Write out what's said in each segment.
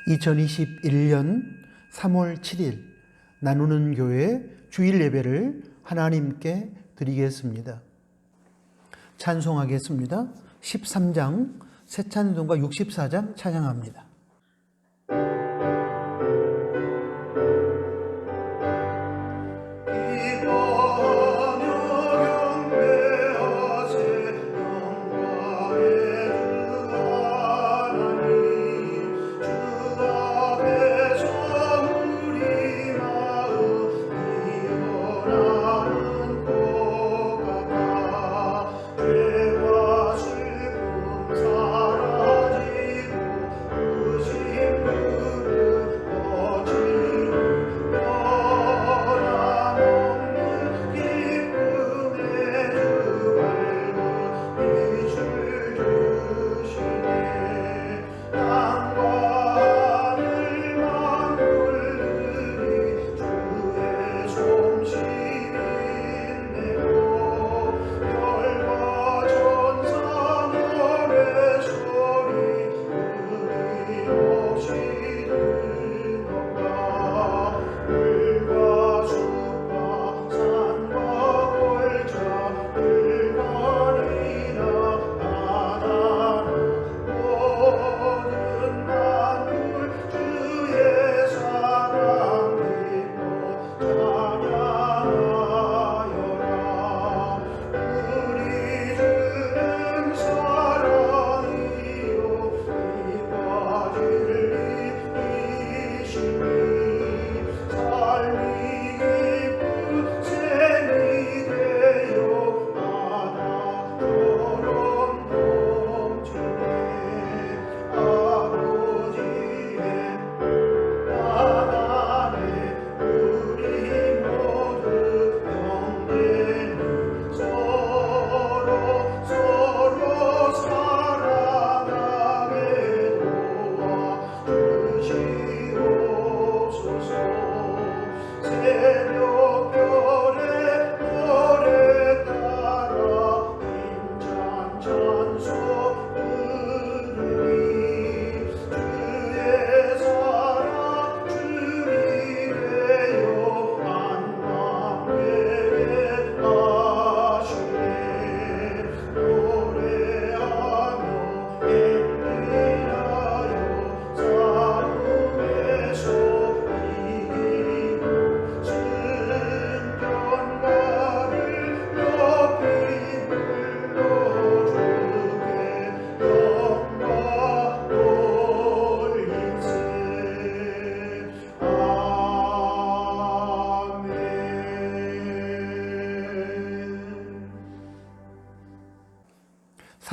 2021년 3월 7일 나누는 교회 주일 예배를 하나님께 드리겠습니다. 찬송하겠습니다. 13장 새 찬송가 64장 찬양합니다.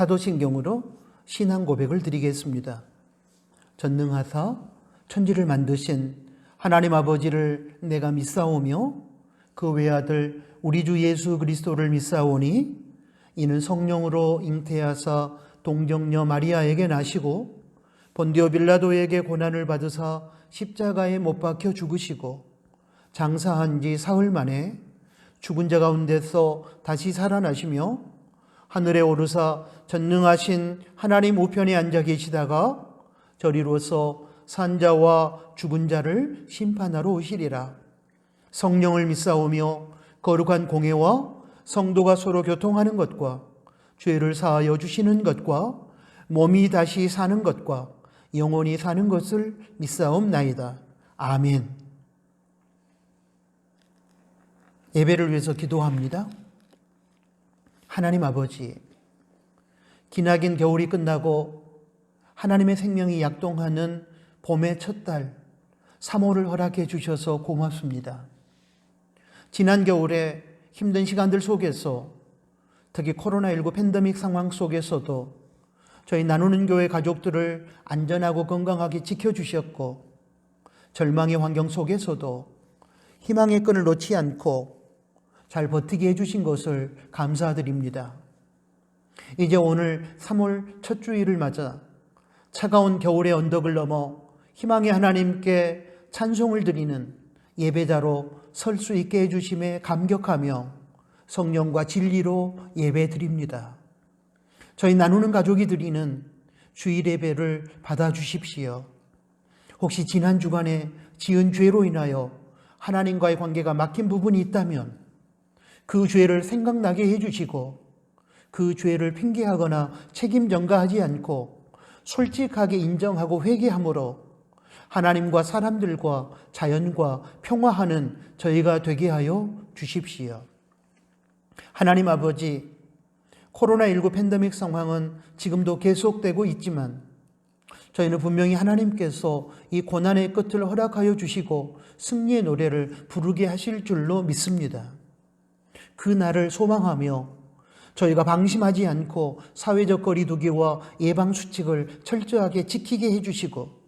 사도신경으로 신앙 고백을 드리겠습니다. 전능하사 천지를 만드신 하나님 아버지를 내가 믿사오며 그 외아들 우리 주 예수 그리스도를 믿사오니 이는 성령으로 잉태하사 동정녀 마리아에게 나시고 본디오 빌라도에게 고난을 받으사 십자가에 못 박혀 죽으시고 장사한 지 사흘 만에 죽은 자 가운데서 다시 살아나시며 하늘에 오르사 전능하신 하나님 우편에 앉아 계시다가 저리로서 산자와 죽은 자를 심판하러 오시리라. 성령을 믿사오며 거룩한 공회와 성도가 서로 교통하는 것과 죄를 사하여 주시는 것과 몸이 다시 사는 것과 영원히 사는 것을 믿사옵나이다. 아멘. 예배를 위해서 기도합니다. 하나님 아버지, 기나긴 겨울이 끝나고 하나님의 생명이 약동하는 봄의 첫 달 3월을 허락해 주셔서 고맙습니다. 지난 겨울에 힘든 시간들 속에서 특히 코로나19 팬데믹 상황 속에서도 저희 나누는 교회 가족들을 안전하고 건강하게 지켜주셨고 절망의 환경 속에서도 희망의 끈을 놓지 않고 잘 버티게 해주신 것을 감사드립니다. 이제 오늘 3월 첫 주일을 맞아 차가운 겨울의 언덕을 넘어 희망의 하나님께 찬송을 드리는 예배자로 설 수 있게 해주심에 감격하며 성령과 진리로 예배 드립니다. 저희 나누는 가족이 드리는 주일 예배를 받아주십시오. 혹시 지난 주간에 지은 죄로 인하여 하나님과의 관계가 막힌 부분이 있다면 그 죄를 생각나게 해주시고 그 죄를 핑계하거나 책임 전가하지 않고 솔직하게 인정하고 회개함으로 하나님과 사람들과 자연과 평화하는 저희가 되게 하여 주십시오. 하나님 아버지, 코로나19 팬데믹 상황은 지금도 계속되고 있지만 저희는 분명히 하나님께서 이 고난의 끝을 허락하여 주시고 승리의 노래를 부르게 하실 줄로 믿습니다. 그 날을 소망하며 저희가 방심하지 않고 사회적 거리두기와 예방수칙을 철저하게 지키게 해주시고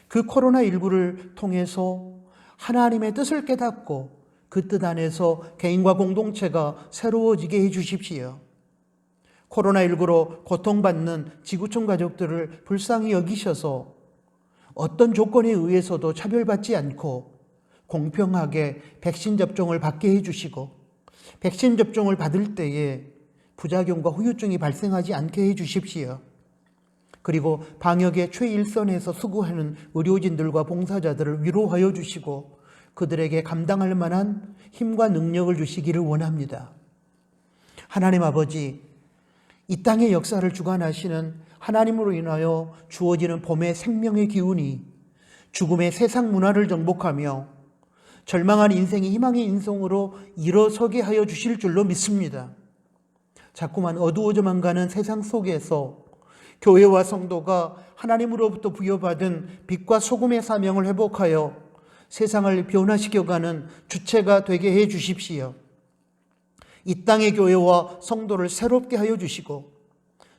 그 코로나19를 통해서 하나님의 뜻을 깨닫고 그 뜻 안에서 개인과 공동체가 새로워지게 해주십시오. 코로나19로 고통받는 지구촌 가족들을 불쌍히 여기셔서 어떤 조건에 의해서도 차별받지 않고 공평하게 백신 접종을 받게 해주시고 백신 접종을 받을 때에 부작용과 후유증이 발생하지 않게 해주십시오. 그리고 방역의 최일선에서 수고하는 의료진들과 봉사자들을 위로하여 주시고 그들에게 감당할 만한 힘과 능력을 주시기를 원합니다. 하나님 아버지, 이 땅의 역사를 주관하시는 하나님으로 인하여 주어지는 봄의 생명의 기운이 죽음의 세상 문화를 정복하며 절망한 인생이 희망의 인생으로 일어서게 하여 주실 줄로 믿습니다. 자꾸만 어두워져만 가는 세상 속에서 교회와 성도가 하나님으로부터 부여받은 빛과 소금의 사명을 회복하여 세상을 변화시켜가는 주체가 되게 해 주십시오. 이 땅의 교회와 성도를 새롭게 하여 주시고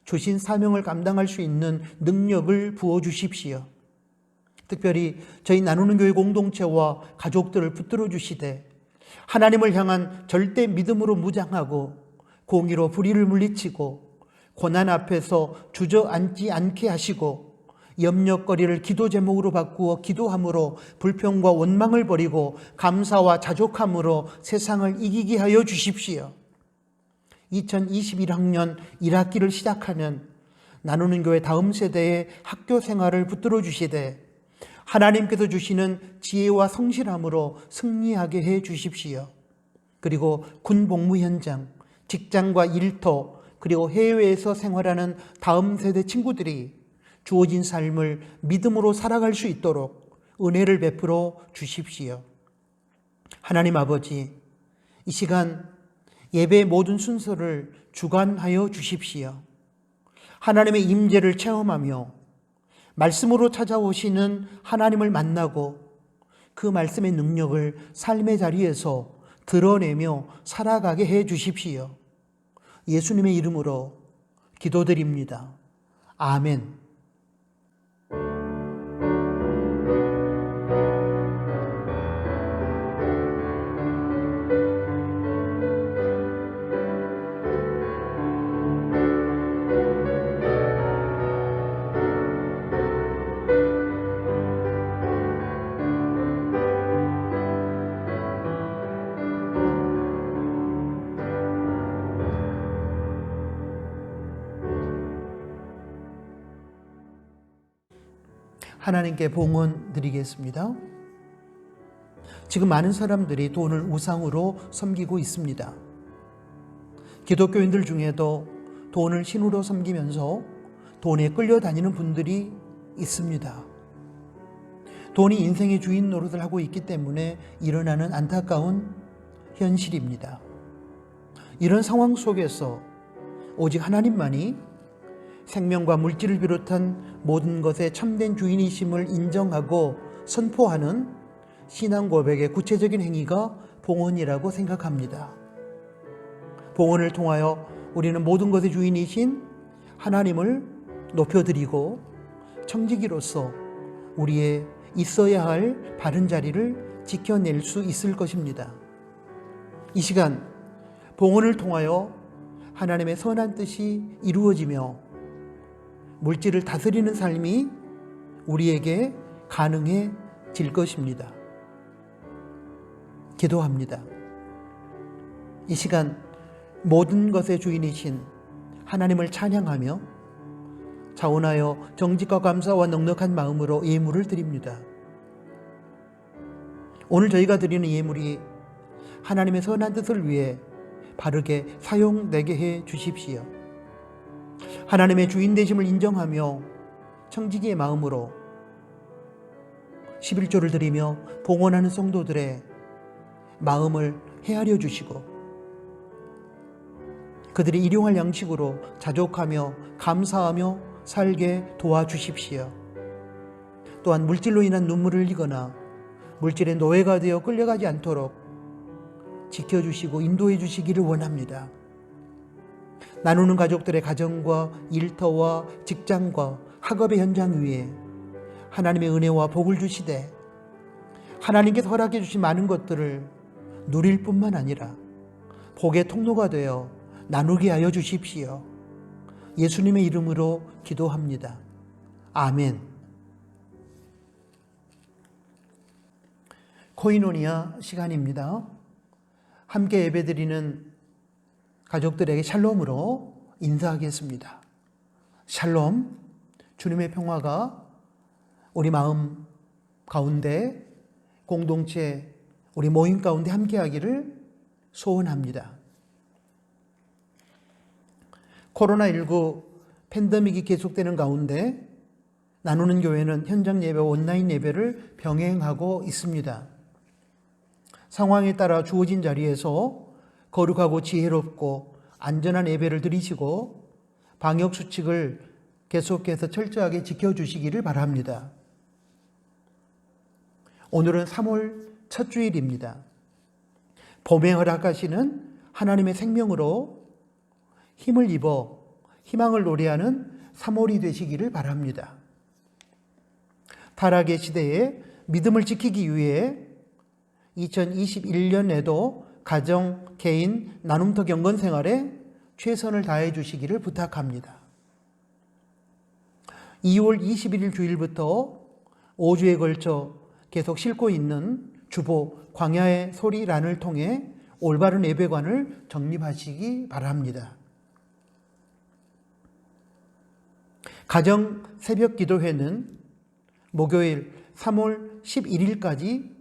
주신 사명을 감당할 수 있는 능력을 부어주십시오. 특별히 저희 나누는 교회 공동체와 가족들을 붙들어 주시되 하나님을 향한 절대 믿음으로 무장하고 공의로 불의를 물리치고 고난 앞에서 주저앉지 않게 하시고 염려거리를 기도 제목으로 바꾸어 기도함으로 불평과 원망을 버리고 감사와 자족함으로 세상을 이기게 하여 주십시오. 2021학년 1학기를 시작하는 나누는 교회 다음 세대의 학교 생활을 붙들어 주시되 하나님께서 주시는 지혜와 성실함으로 승리하게 해 주십시오. 그리고 군 복무 현장, 직장과 일터, 그리고 해외에서 생활하는 다음 세대 친구들이 주어진 삶을 믿음으로 살아갈 수 있도록 은혜를 베풀어 주십시오. 하나님 아버지, 이 시간 예배의 모든 순서를 주관하여 주십시오. 하나님의 임재를 체험하며 말씀으로 찾아오시는 하나님을 만나고 그 말씀의 능력을 삶의 자리에서 드러내며 살아가게 해 주십시오. 예수님의 이름으로 기도드립니다. 아멘. 하나님께 봉헌 드리겠습니다. 지금 많은 사람들이 돈을 우상으로 섬기고 있습니다. 기독교인들 중에도 돈을 신으로 섬기면서 돈에 끌려다니는 분들이 있습니다. 돈이 인생의 주인 노릇을 하고 있기 때문에 일어나는 안타까운 현실입니다. 이런 상황 속에서 오직 하나님만이 생명과 물질을 비롯한 모든 것의 참된 주인이심을 인정하고 선포하는 신앙 고백의 구체적인 행위가 봉헌이라고 생각합니다. 봉헌을 통하여 우리는 모든 것의 주인이신 하나님을 높여드리고 청지기로서 우리의 있어야 할 바른 자리를 지켜낼 수 있을 것입니다. 이 시간 봉헌을 통하여 하나님의 선한 뜻이 이루어지며 물질을 다스리는 삶이 우리에게 가능해질 것입니다. 기도합니다. 이 시간 모든 것의 주인이신 하나님을 찬양하며 자원하여 정직과 감사와 넉넉한 마음으로 예물을 드립니다. 오늘 저희가 드리는 예물이 하나님의 선한 뜻을 위해 바르게 사용되게 해 주십시오. 하나님의 주인 되심을 인정하며 청지기의 마음으로 11조를 드리며 봉헌하는 성도들의 마음을 헤아려 주시고 그들이 일용할 양식으로 자족하며 감사하며 살게 도와주십시오. 또한 물질로 인한 눈물을 흘리거나 물질의 노예가 되어 끌려가지 않도록 지켜주시고 인도해 주시기를 원합니다. 나누는 가족들의 가정과 일터와 직장과 학업의 현장 위에 하나님의 은혜와 복을 주시되 하나님께서 허락해 주신 많은 것들을 누릴 뿐만 아니라 복의 통로가 되어 나누게 하여 주십시오. 예수님의 이름으로 기도합니다. 아멘. 코이노니아 시간입니다. 함께 예배드리는 가족들에게 샬롬으로 인사하겠습니다. 샬롬, 주님의 평화가 우리 마음 가운데, 공동체, 우리 모임 가운데 함께하기를 소원합니다. 코로나19 팬데믹이 계속되는 가운데 나누는 교회는 현장 예배와 온라인 예배를 병행하고 있습니다. 상황에 따라 주어진 자리에서 거룩하고 지혜롭고 안전한 예배를 드리시고 방역 수칙을 계속해서 철저하게 지켜주시기를 바랍니다. 오늘은 3월 첫 주일입니다. 봄에 허락하시는 하나님의 생명으로 힘을 입어 희망을 노래하는 3월이 되시기를 바랍니다. 타락의 시대에 믿음을 지키기 위해 2021년에도 가정, 개인, 나눔터 경건 생활에 최선을 다해 주시기를 부탁합니다. 2월 21일 주일부터 5주에 걸쳐 계속 싣고 있는 주보 광야의 소리란을 통해 올바른 예배관을 정립하시기 바랍니다. 가정 새벽 기도회는 목요일 3월 11일까지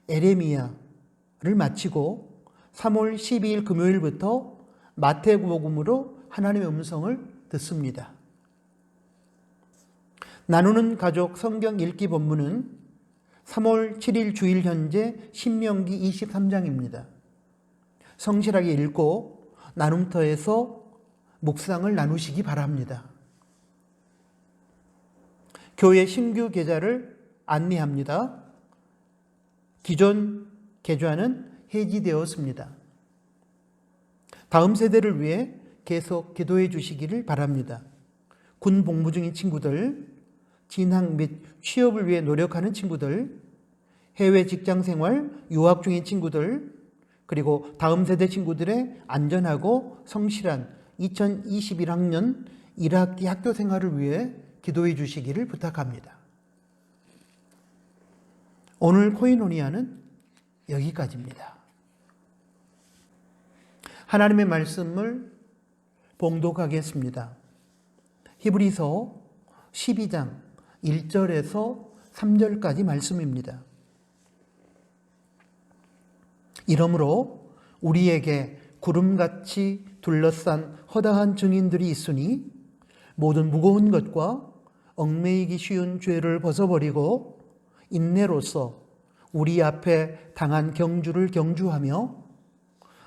에레미야를 마치고 3월 12일 금요일부터 마태복음으로 하나님의 음성을 듣습니다. 나누는 가족 성경 읽기 본문은 3월 7일 주일 현재 신명기 23장입니다. 성실하게 읽고 나눔터에서 묵상을 나누시기 바랍니다. 교회 신규 계좌를 안내합니다. 기존 계좌는 해지되었습니다. 다음 세대를 위해 계속 기도해 주시기를 바랍니다. 군 복무 중인 친구들, 진학 및 취업을 위해 노력하는 친구들, 해외 직장 생활, 유학 중인 친구들, 그리고 다음 세대 친구들의 안전하고 성실한 2021학년 1학기 학교 생활을 위해 기도해 주시기를 부탁합니다. 오늘 코이노니아는 여기까지입니다. 하나님의 말씀을 봉독하겠습니다. 히브리서 12장 1절에서 3절까지 말씀입니다. 이러므로 우리에게 구름같이 둘러싼 허다한 증인들이 있으니 모든 무거운 것과 얽매이기 쉬운 죄를 벗어버리고 인내로써 우리 앞에 당한 경주를 경주하며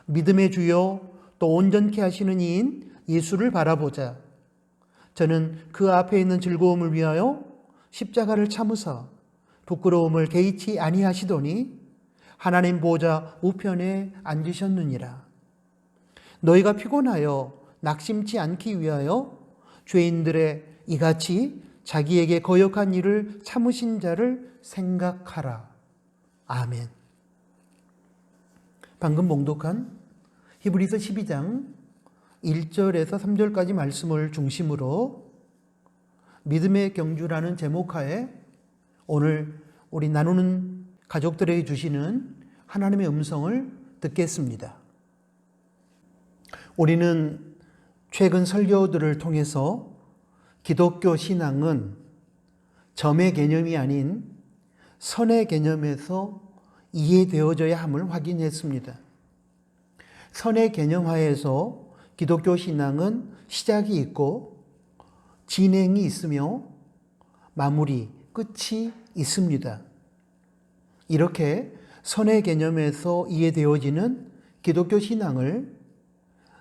믿음의 주요 또 온전케 하시는 이인 예수를 바라보자. 저는 그 앞에 있는 즐거움을 위하여 십자가를 참으사 부끄러움을 개의치 아니하시더니 하나님 보좌 우편에 앉으셨느니라. 너희가 피곤하여 낙심치 않기 위하여 죄인들의 이같이 자기에게 거역한 일을 참으신 자를 생각하라. 아멘. 방금 봉독한 히브리서 12장 1절에서 3절까지 말씀을 중심으로 믿음의 경주라는 제목하에 오늘 우리 나누는 가족들에게 주시는 하나님의 음성을 듣겠습니다. 우리는 최근 설교들을 통해서 기독교 신앙은 점의 개념이 아닌 선의 개념에서 이해되어져야 함을 확인했습니다. 선의 개념 하에서 기독교 신앙은 시작이 있고 진행이 있으며 마무리, 끝이 있습니다. 이렇게 선의 개념에서 이해되어지는 기독교 신앙을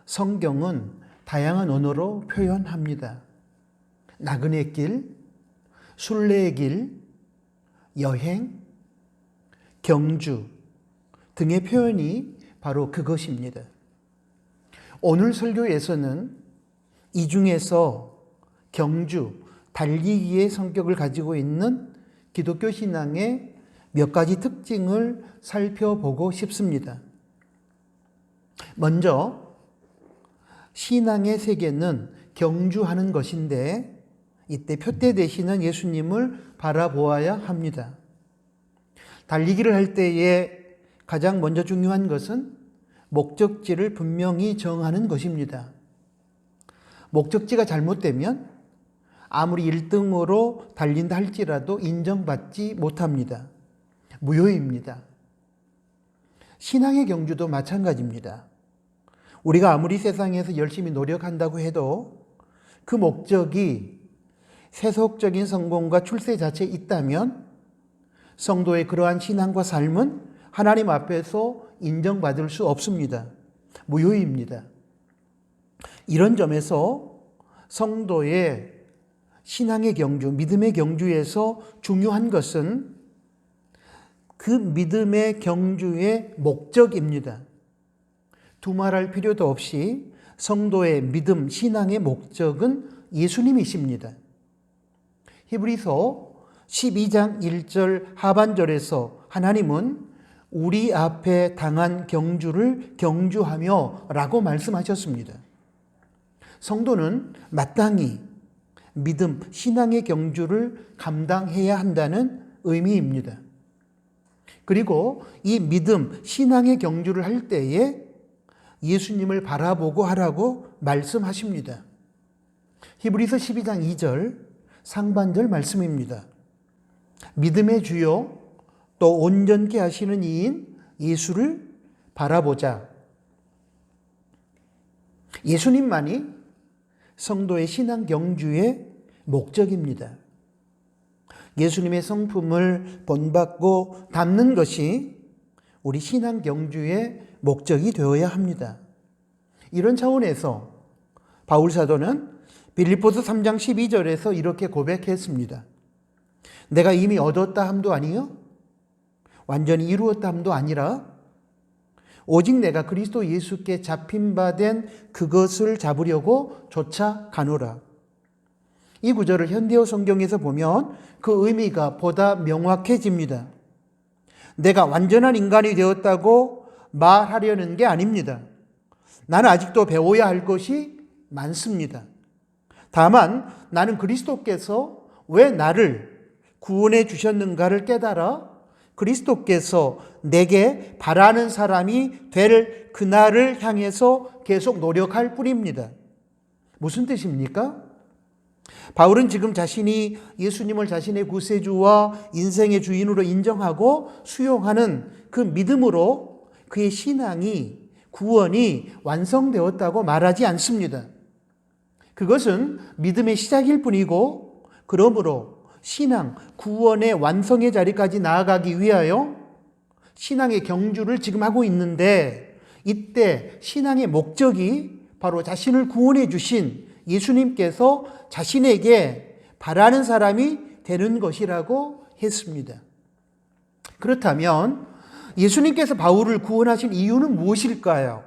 성경은 다양한 언어로 표현합니다. 나그네 길, 순례의 길, 여행, 경주 등의 표현이 바로 그것입니다. 오늘 설교에서는 이 중에서 경주, 달리기의 성격을 가지고 있는 기독교 신앙의 몇 가지 특징을 살펴보고 싶습니다. 먼저 신앙의 세계는 경주하는 것인데 이때 표대 되시는 예수님을 바라보아야 합니다. 달리기를 할 때에 가장 먼저 중요한 것은 목적지를 분명히 정하는 것입니다. 목적지가 잘못되면 아무리 1등으로 달린다 할지라도 인정받지 못합니다. 무효입니다. 신앙의 경주도 마찬가지입니다. 우리가 아무리 세상에서 열심히 노력한다고 해도 그 목적이 세속적인 성공과 출세 자체에 있다면 성도의 그러한 신앙과 삶은 하나님 앞에서 인정받을 수 없습니다. 무효입니다. 이런 점에서 성도의 신앙의 경주, 믿음의 경주에서 중요한 것은 그 믿음의 경주의 목적입니다. 두말할 필요도 없이 성도의 믿음, 신앙의 목적은 예수님이십니다. 히브리서 12장 1절 하반절에서 하나님은 우리 앞에 당한 경주를 경주하며 라고 말씀하셨습니다. 성도는 마땅히 믿음, 신앙의 경주를 감당해야 한다는 의미입니다. 그리고 이 믿음, 신앙의 경주를 할 때에 예수님을 바라보고 하라고 말씀하십니다. 히브리서 12장 2절 상반절 말씀입니다. 믿음의 주요 또 온전케 하시는 이인 예수를 바라보자. 예수님만이 성도의 신앙 경주의 목적입니다. 예수님의 성품을 본받고 담는 것이 우리 신앙 경주의 목적이 되어야 합니다. 이런 차원에서 바울 사도는 빌립보서 3장 12절에서 이렇게 고백했습니다. 내가 이미 얻었다 함도 아니요 완전히 이루었다 함도 아니라 오직 내가 그리스도 예수께 잡힌 바 된 그것을 잡으려고 쫓아가노라. 이 구절을 현대어 성경에서 보면 그 의미가 보다 명확해집니다. 내가 완전한 인간이 되었다고 말하려는 게 아닙니다. 나는 아직도 배워야 할 것이 많습니다. 다만 나는 그리스도께서 왜 나를 구원해 주셨는가를 깨달아 그리스도께서 내게 바라는 사람이 될 그날을 향해서 계속 노력할 뿐입니다. 무슨 뜻입니까? 바울은 지금 자신이 예수님을 자신의 구세주와 인생의 주인으로 인정하고 수용하는 그 믿음으로 그의 신앙이, 구원이 완성되었다고 말하지 않습니다. 그것은 믿음의 시작일 뿐이고, 그러므로 신앙, 구원의 완성의 자리까지 나아가기 위하여 신앙의 경주를 지금 하고 있는데, 이때 신앙의 목적이 바로 자신을 구원해 주신 예수님께서 자신에게 바라는 사람이 되는 것이라고 했습니다. 그렇다면 예수님께서 바울을 구원하신 이유는 무엇일까요?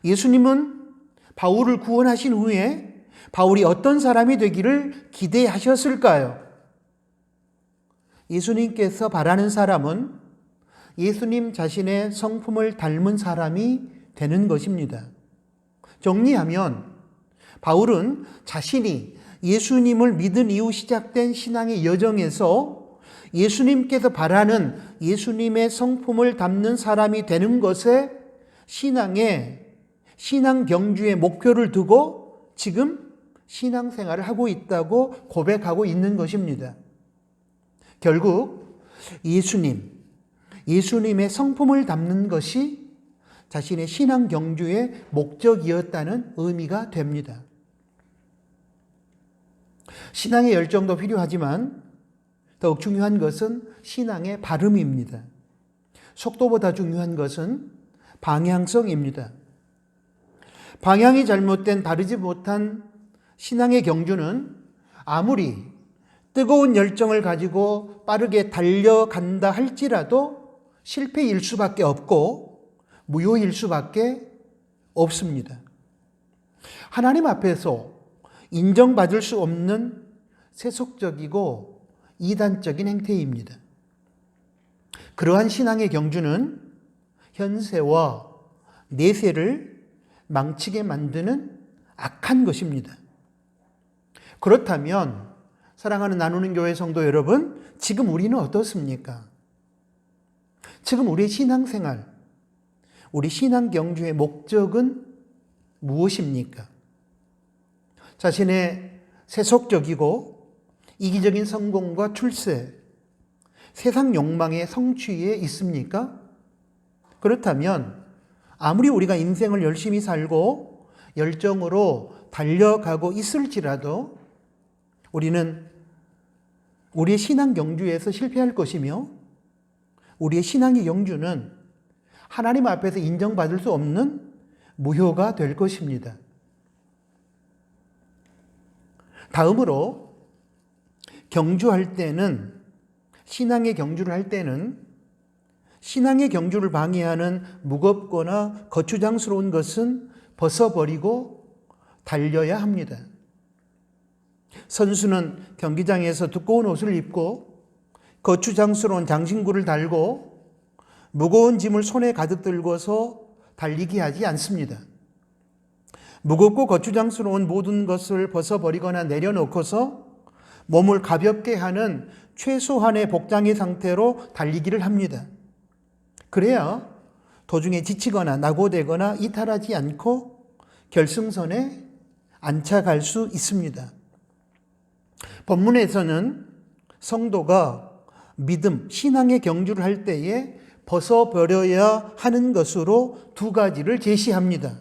예수님은 바울을 구원하신 후에 바울이 어떤 사람이 되기를 기대하셨을까요? 예수님께서 바라는 사람은 예수님 자신의 성품을 닮은 사람이 되는 것입니다. 정리하면 바울은 자신이 예수님을 믿은 이후 시작된 신앙의 여정에서 예수님께서 바라는 예수님의 성품을 담는 사람이 되는 것에 신앙 경주의 목표를 두고 지금 신앙생활을 하고 있다고 고백하고 있는 것입니다. 결국 예수님의 성품을 담는 것이 자신의 신앙 경주의 목적이었다는 의미가 됩니다. 신앙의 열정도 필요하지만 더욱 중요한 것은 신앙의 발음입니다. 속도보다 중요한 것은 방향성입니다. 방향이 잘못된 바르지 못한 신앙의 경주는 아무리 뜨거운 열정을 가지고 빠르게 달려간다 할지라도 실패일 수밖에 없고 무효일 수밖에 없습니다. 하나님 앞에서 인정받을 수 없는 세속적이고 이단적인 행태입니다. 그러한 신앙의 경주는 현세와 내세를 망치게 만드는 악한 것입니다. 그렇다면 사랑하는 나누는 교회 성도 여러분, 지금 우리는 어떻습니까? 지금 우리의 신앙생활, 우리 신앙 경주의 목적은 무엇입니까? 자신의 세속적이고 이기적인 성공과 출세, 세상 욕망의 성취에 있습니까? 그렇다면 아무리 우리가 인생을 열심히 살고 열정으로 달려가고 있을지라도 우리는 우리의 신앙 경주에서 실패할 것이며 우리의 신앙의 경주는 하나님 앞에서 인정받을 수 없는 무효가 될 것입니다. 다음으로 경주할 때는 신앙의 경주를 할 때는 신앙의 경주를 방해하는 무겁거나 거추장스러운 것은 벗어버리고 달려야 합니다. 선수는 경기장에서 두꺼운 옷을 입고 거추장스러운 장신구를 달고 무거운 짐을 손에 가득 들고서 달리기 하지 않습니다. 무겁고 거추장스러운 모든 것을 벗어버리거나 내려놓고서 몸을 가볍게 하는 최소한의 복장의 상태로 달리기를 합니다. 그래야 도중에 지치거나 낙오되거나 이탈하지 않고 결승선에 안착할 수 있습니다. 본문에서는 성도가 믿음, 신앙의 경주를 할 때에 벗어버려야 하는 것으로 두 가지를 제시합니다.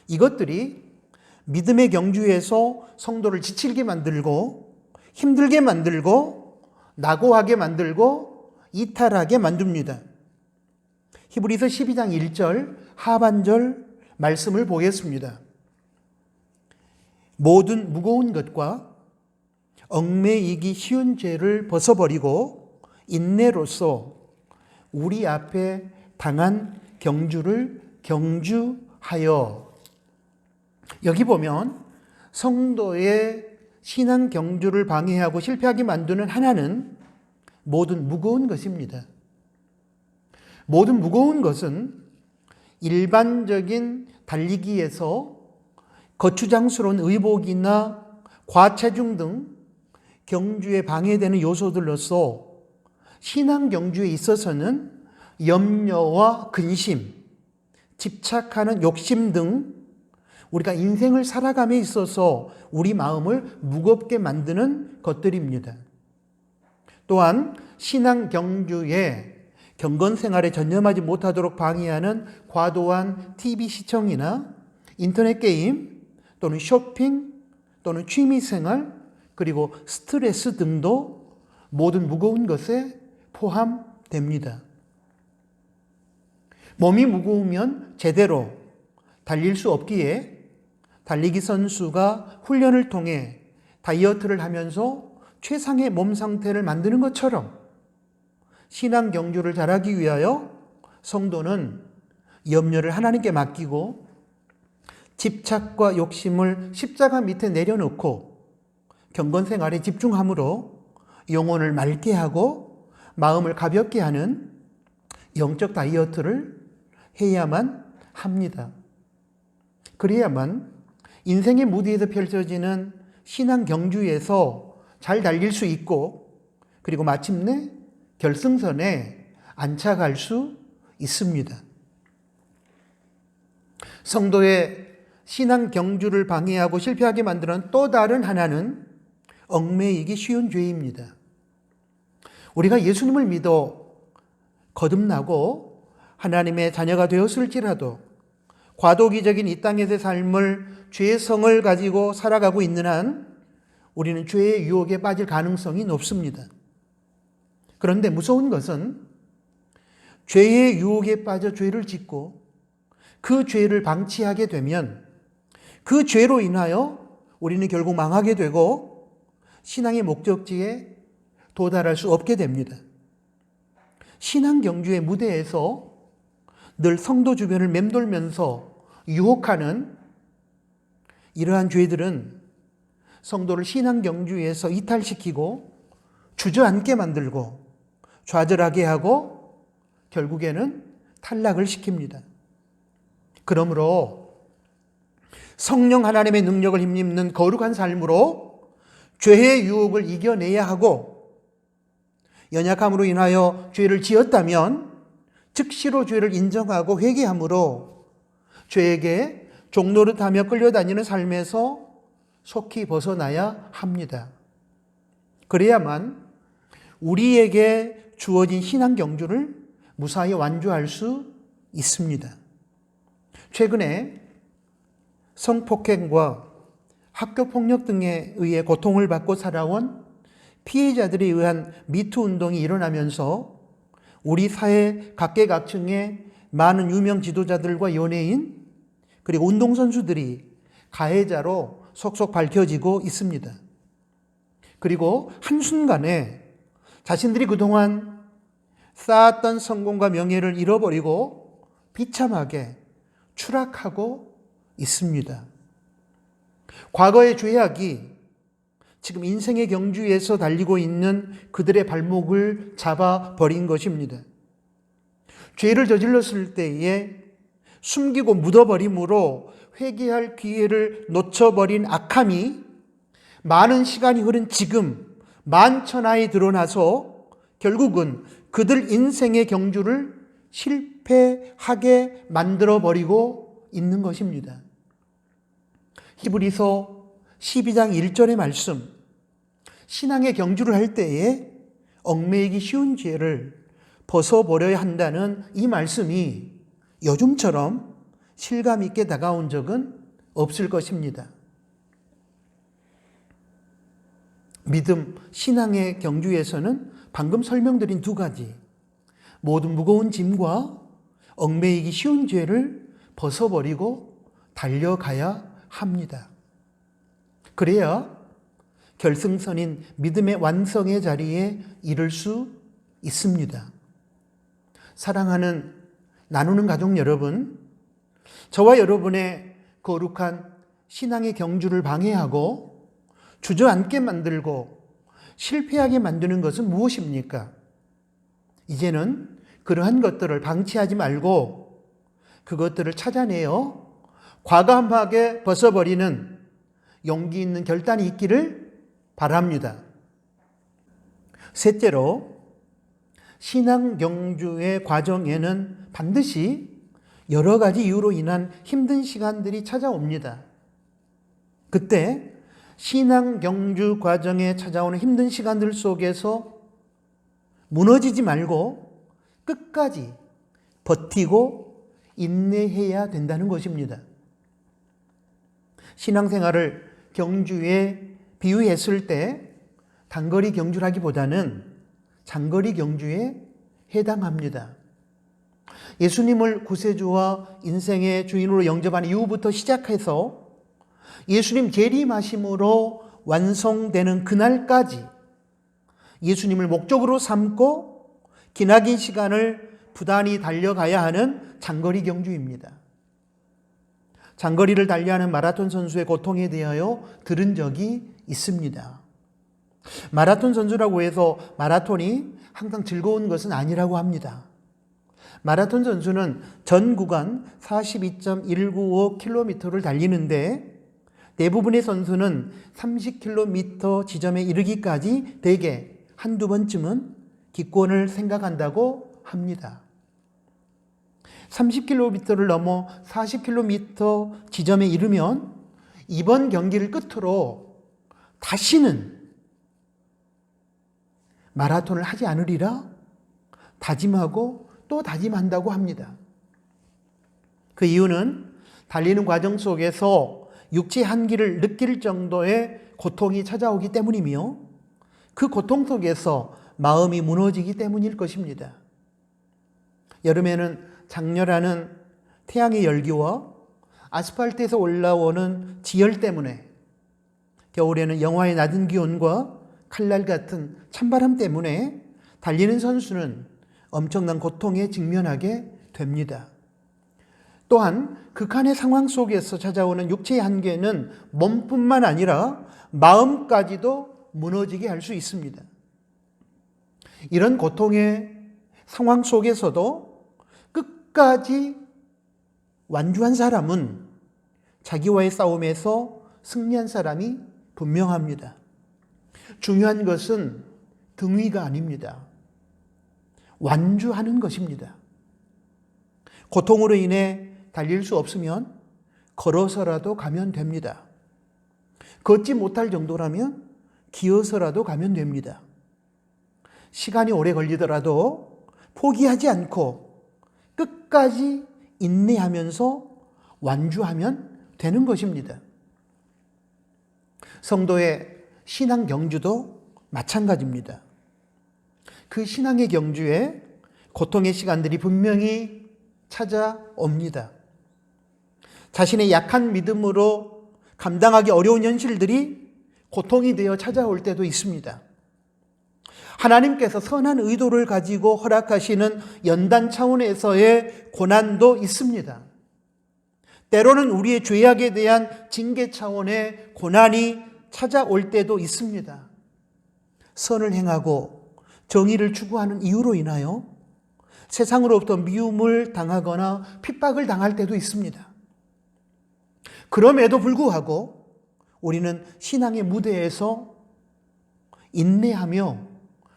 이것들이 믿음의 경주에서 성도를 지치게 만들고 힘들게 만들고 낙오하게 만들고 이탈하게 만듭니다. 히브리서 12장 1절 하반절 말씀을 보겠습니다. 모든 무거운 것과 얽매이기 쉬운 죄를 벗어버리고 인내로써 우리 앞에 당한 경주를 경주하여. 여기 보면 성도의 신앙 경주를 방해하고 실패하게 만드는 하나는 모든 무거운 것입니다. 모든 무거운 것은 일반적인 달리기에서 거추장스러운 의복이나 과체중 등 경주에 방해되는 요소들로서 신앙 경주에 있어서는 염려와 근심, 집착하는 욕심 등 우리가 인생을 살아감에 있어서 우리 마음을 무겁게 만드는 것들입니다. 또한 신앙 경주에 경건 생활에 전념하지 못하도록 방해하는 과도한 TV 시청이나 인터넷 게임 또는 쇼핑 또는 취미 생활 그리고 스트레스 등도 모든 무거운 것에 포함됩니다. 몸이 무거우면 제대로 달릴 수 없기에 달리기 선수가 훈련을 통해 다이어트를 하면서 최상의 몸 상태를 만드는 것처럼 신앙 경주를 잘하기 위하여 성도는 염려를 하나님께 맡기고 집착과 욕심을 십자가 밑에 내려놓고 경건 생활에 집중함으로 영혼을 맑게 하고 마음을 가볍게 하는 영적 다이어트를 해야만 합니다. 그래야만 인생의 무대에서 펼쳐지는 신앙 경주에서 잘 달릴 수 있고 그리고 마침내 결승선에 안착할 수 있습니다. 성도의 신앙 경주를 방해하고 실패하게 만드는 또 다른 하나는 얽매이기 쉬운 죄입니다. 우리가 예수님을 믿어 거듭나고 하나님의 자녀가 되었을지라도 과도기적인 이 땅에서의 삶을 죄의 성을 가지고 살아가고 있는 한 우리는 죄의 유혹에 빠질 가능성이 높습니다. 그런데 무서운 것은 죄의 유혹에 빠져 죄를 짓고 그 죄를 방치하게 되면 그 죄로 인하여 우리는 결국 망하게 되고 신앙의 목적지에 도달할 수 없게 됩니다. 신앙 경주의 무대에서 늘 성도 주변을 맴돌면서 유혹하는 이러한 죄들은 성도를 신앙 경주에서 이탈시키고 주저앉게 만들고 좌절하게 하고 결국에는 탈락을 시킵니다. 그러므로 성령 하나님의 능력을 힘입는 거룩한 삶으로 죄의 유혹을 이겨내야 하고 연약함으로 인하여 죄를 지었다면 즉시로 죄를 인정하고 회개함으로 죄에게 종노릇하며 끌려다니는 삶에서 속히 벗어나야 합니다. 그래야만 우리에게 주어진 신앙 경주를 무사히 완주할 수 있습니다. 최근에 성폭행과 학교폭력 등에 의해 고통을 받고 살아온 피해자들에 의한 미투 운동이 일어나면서 우리 사회 각계각층의 많은 유명 지도자들과 연예인 그리고 운동선수들이 가해자로 속속 밝혀지고 있습니다. 그리고 한순간에 자신들이 그동안 쌓았던 성공과 명예를 잃어버리고 비참하게 추락하고 있습니다. 과거의 죄악이 지금 인생의 경주에서 달리고 있는 그들의 발목을 잡아버린 것입니다. 죄를 저질렀을 때에 숨기고 묻어버림으로 회개할 기회를 놓쳐버린 악함이 많은 시간이 흐른 지금 만천하에 드러나서 결국은 그들 인생의 경주를 실패하게 만들어버리고 있는 것입니다. 히브리서 12장 1절의 말씀, 신앙의 경주를 할 때에 얽매이기 쉬운 죄를 벗어버려야 한다는 이 말씀이 요즘처럼 실감 있게 다가온 적은 없을 것입니다. 믿음, 신앙의 경주에서는 방금 설명드린 두 가지, 모든 무거운 짐과 얽매이기 쉬운 죄를 벗어버리고 달려가야 합니다. 그래야 결승선인 믿음의 완성의 자리에 이를 수 있습니다. 사랑하는 나누는 가족 여러분, 저와 여러분의 거룩한 신앙의 경주를 방해하고 주저앉게 만들고 실패하게 만드는 것은 무엇입니까? 이제는 그러한 것들을 방치하지 말고 그것들을 찾아내어 과감하게 벗어버리는 용기 있는 결단이 있기를 바랍니다. 셋째로, 신앙 경주의 과정에는 반드시 여러 가지 이유로 인한 힘든 시간들이 찾아옵니다. 그때 신앙 경주 과정에 찾아오는 힘든 시간들 속에서 무너지지 말고 끝까지 버티고 인내해야 된다는 것입니다. 신앙생활을 경주에 비유했을 때 단거리 경주라기보다는 장거리 경주에 해당합니다. 예수님을 구세주와 인생의 주인으로 영접한 이후부터 시작해서 예수님 재림하심으로 완성되는 그날까지 예수님을 목적으로 삼고 기나긴 시간을 부단히 달려가야 하는 장거리 경주입니다. 장거리를 달려하는 마라톤 선수의 고통에 대하여 들은 적이 있습니다. 마라톤 선수라고 해서 마라톤이 항상 즐거운 것은 아니라고 합니다. 마라톤 선수는 전 구간 42.195km를 달리는데 대부분의 선수는 30km 지점에 이르기까지 대개 한두 번쯤은 기권을 생각한다고 합니다. 30km를 넘어 40km 지점에 이르면 이번 경기를 끝으로 다시는 마라톤을 하지 않으리라 다짐하고 또 다짐한다고 합니다. 그 이유는 달리는 과정 속에서 육체의 한계를 느낄 정도의 고통이 찾아오기 때문이며 그 고통 속에서 마음이 무너지기 때문일 것입니다. 여름에는 장렬하는 태양의 열기와 아스팔트에서 올라오는 지열 때문에, 겨울에는 영하의 낮은 기온과 칼날 같은 찬바람 때문에 달리는 선수는 엄청난 고통에 직면하게 됩니다. 또한 극한의 상황 속에서 찾아오는 육체의 한계는 몸뿐만 아니라 마음까지도 무너지게 할 수 있습니다. 이런 고통의 상황 속에서도 끝까지 완주한 사람은 자기와의 싸움에서 승리한 사람이 분명합니다. 중요한 것은 등위가 아닙니다. 완주하는 것입니다. 고통으로 인해 달릴 수 없으면 걸어서라도 가면 됩니다. 걷지 못할 정도라면 기어서라도 가면 됩니다. 시간이 오래 걸리더라도 포기하지 않고 끝까지 인내하면서 완주하면 되는 것입니다. 성도의 신앙 경주도 마찬가지입니다. 그 신앙의 경주에 고통의 시간들이 분명히 찾아옵니다. 자신의 약한 믿음으로 감당하기 어려운 현실들이 고통이 되어 찾아올 때도 있습니다. 하나님께서 선한 의도를 가지고 허락하시는 연단 차원에서의 고난도 있습니다. 때로는 우리의 죄악에 대한 징계 차원의 고난이 찾아올 때도 있습니다. 선을 행하고 정의를 추구하는 이유로 인하여 세상으로부터 미움을 당하거나 핍박을 당할 때도 있습니다. 그럼에도 불구하고 우리는 신앙의 무대에서 인내하며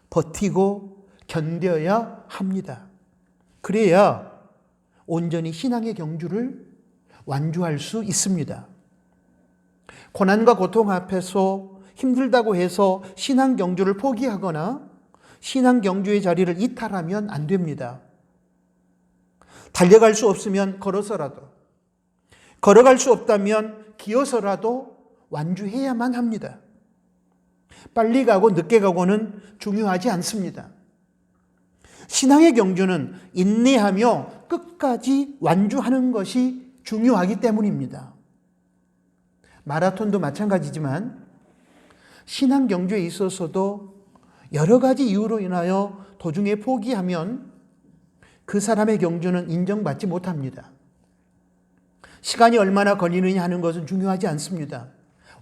버티고 견뎌야 합니다. 그래야 온전히 신앙의 경주를 완주할 수 있습니다. 고난과 고통 앞에서 힘들다고 해서 신앙 경주를 포기하거나 신앙 경주의 자리를 이탈하면 안 됩니다. 달려갈 수 없으면 걸어서라도, 걸어갈 수 없다면 기어서라도 완주해야만 합니다. 빨리 가고 늦게 가고는 중요하지 않습니다. 신앙의 경주는 인내하며 끝까지 완주하는 것이 중요하기 때문입니다. 마라톤도 마찬가지지만 신앙 경주에 있어서도 여러 가지 이유로 인하여 도중에 포기하면 그 사람의 경주는 인정받지 못합니다. 시간이 얼마나 걸리느냐 하는 것은 중요하지 않습니다.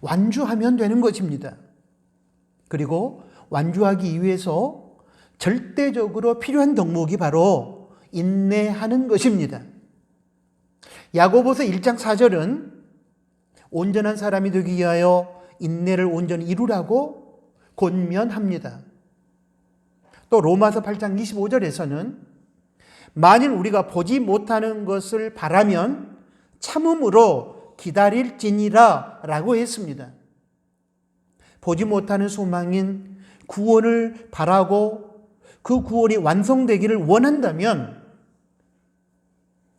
완주하면 되는 것입니다. 그리고 완주하기 위해서 절대적으로 필요한 덕목이 바로 인내하는 것입니다. 야고보서 1장 4절은 온전한 사람이 되기 위하여 인내를 온전히 이루라고 권면합니다. 또 로마서 8장 25절에서는 만일 우리가 보지 못하는 것을 바라면 참음으로 기다릴지니라 라고 했습니다. 보지 못하는 소망인 구원을 바라고 그 구원이 완성되기를 원한다면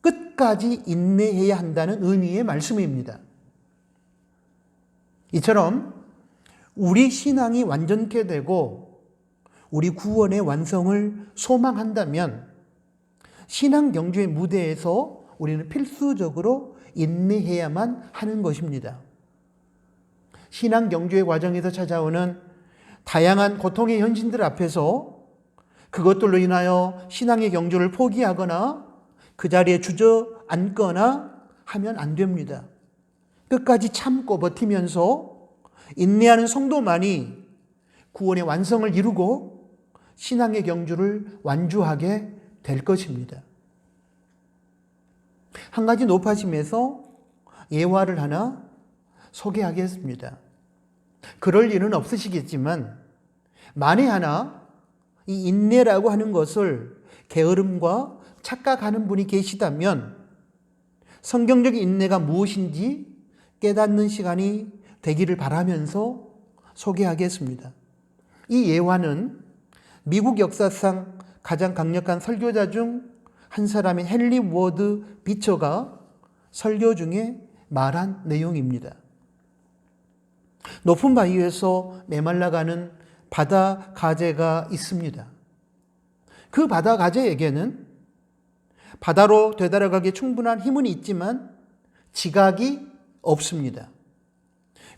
끝까지 인내해야 한다는 의미의 말씀입니다. 이처럼 우리 신앙이 완전케 되고 우리 구원의 완성을 소망한다면 신앙 경주의 무대에서 우리는 필수적으로 인내해야만 하는 것입니다. 신앙 경주의 과정에서 찾아오는 다양한 고통의 현실들 앞에서 그것들로 인하여 신앙의 경주를 포기하거나 그 자리에 주저앉거나 하면 안 됩니다. 끝까지 참고 버티면서 인내하는 성도만이 구원의 완성을 이루고 신앙의 경주를 완주하게 될 것입니다. 한 가지 높아짐에서 예화를 하나 소개하겠습니다. 그럴 일은 없으시겠지만 만에 하나 이 인내라고 하는 것을 게으름과 착각하는 분이 계시다면 성경적 인내가 무엇인지 깨닫는 시간이 되기를 바라면서 소개하겠습니다. 이 예화는 미국 역사상 가장 강력한 설교자 중 한 사람인 헨리 워드 비처가 설교 중에 말한 내용입니다. 높은 바위에서 메말라가는 바다 가재가 있습니다. 그 바다 가재에게는 바다로 되돌아가기에 충분한 힘은 있지만 지각이 없습니다.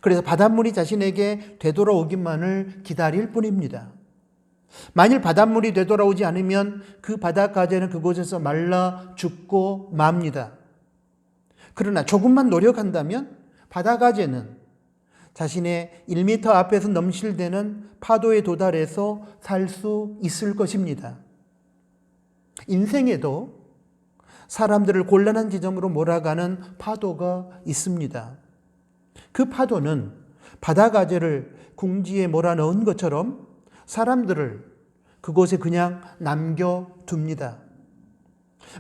그래서 바닷물이 자신에게 되돌아오기만을 기다릴 뿐입니다. 만일 바닷물이 되돌아오지 않으면 그 바다 가재는 그곳에서 말라 죽고 맙니다. 그러나 조금만 노력한다면 바다 가재는 자신의 1m 앞에서 넘실대는 파도에 도달해서 살 수 있을 것입니다. 인생에도 사람들을 곤란한 지점으로 몰아가는 파도가 있습니다. 그 파도는 바다 가재를 궁지에 몰아넣은 것처럼 사람들을 그곳에 그냥 남겨둡니다.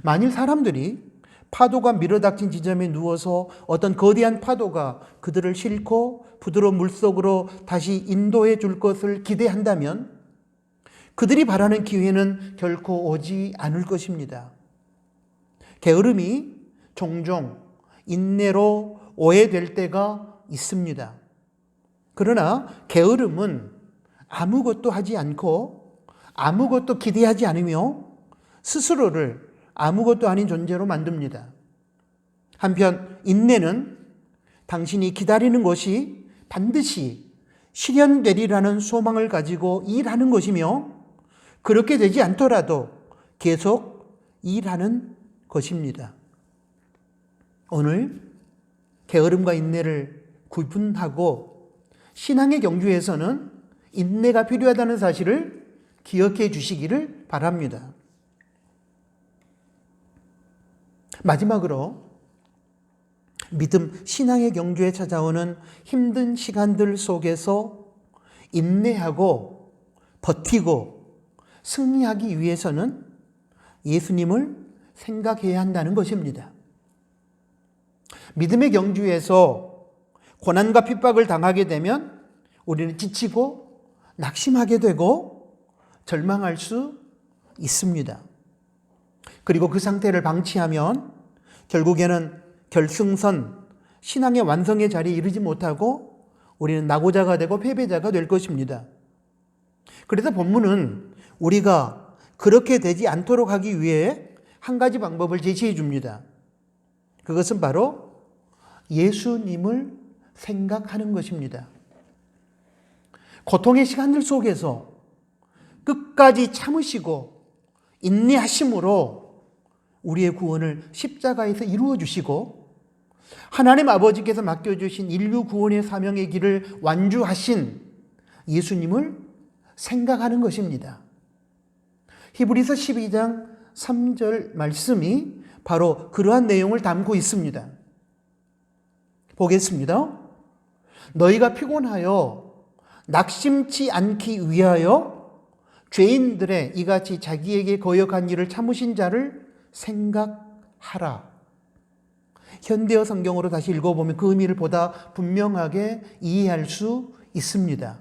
만일 사람들이 파도가 밀어닥친 지점에 누워서 어떤 거대한 파도가 그들을 싣고 부드러운 물속으로 다시 인도해 줄 것을 기대한다면 그들이 바라는 기회는 결코 오지 않을 것입니다. 게으름이 종종 인내로 오해될 때가 있습니다. 그러나 게으름은 아무것도 하지 않고 아무것도 기대하지 않으며 스스로를 아무것도 아닌 존재로 만듭니다. 한편 인내는 당신이 기다리는 것이 반드시 실현되리라는 소망을 가지고 일하는 것이며 그렇게 되지 않더라도 계속 일하는 것입니다. 오늘 게으름과 인내를 구분하고 신앙의 경주에서는 인내가 필요하다는 사실을 기억해 주시기를 바랍니다. 마지막으로 믿음 신앙의 경주에 찾아오는 힘든 시간들 속에서 인내하고 버티고 승리하기 위해서는 예수님을 생각해야 한다는 것입니다. 믿음의 경주에서 고난과 핍박을 당하게 되면 우리는 지치고 낙심하게 되고 절망할 수 있습니다. 그리고 그 상태를 방치하면 결국에는 결승선, 신앙의 완성의 자리에 이르지 못하고 우리는 낙오자가 되고 패배자가 될 것입니다. 그래서 본문은 우리가 그렇게 되지 않도록 하기 위해 한 가지 방법을 제시해 줍니다. 그것은 바로 예수님을 생각하는 것입니다. 고통의 시간들 속에서 끝까지 참으시고 인내하심으로 우리의 구원을 십자가에서 이루어 주시고 하나님 아버지께서 맡겨주신 인류 구원의 사명의 길을 완주하신 예수님을 생각하는 것입니다. 히브리서 12장 3절 말씀이 바로 그러한 내용을 담고 있습니다. 보겠습니다. 너희가 피곤하여 낙심치 않기 위하여 죄인들의 이같이 자기에게 거역한 일을 참으신 자를 생각하라. 현대어 성경으로 다시 읽어보면 그 의미를 보다 분명하게 이해할 수 있습니다.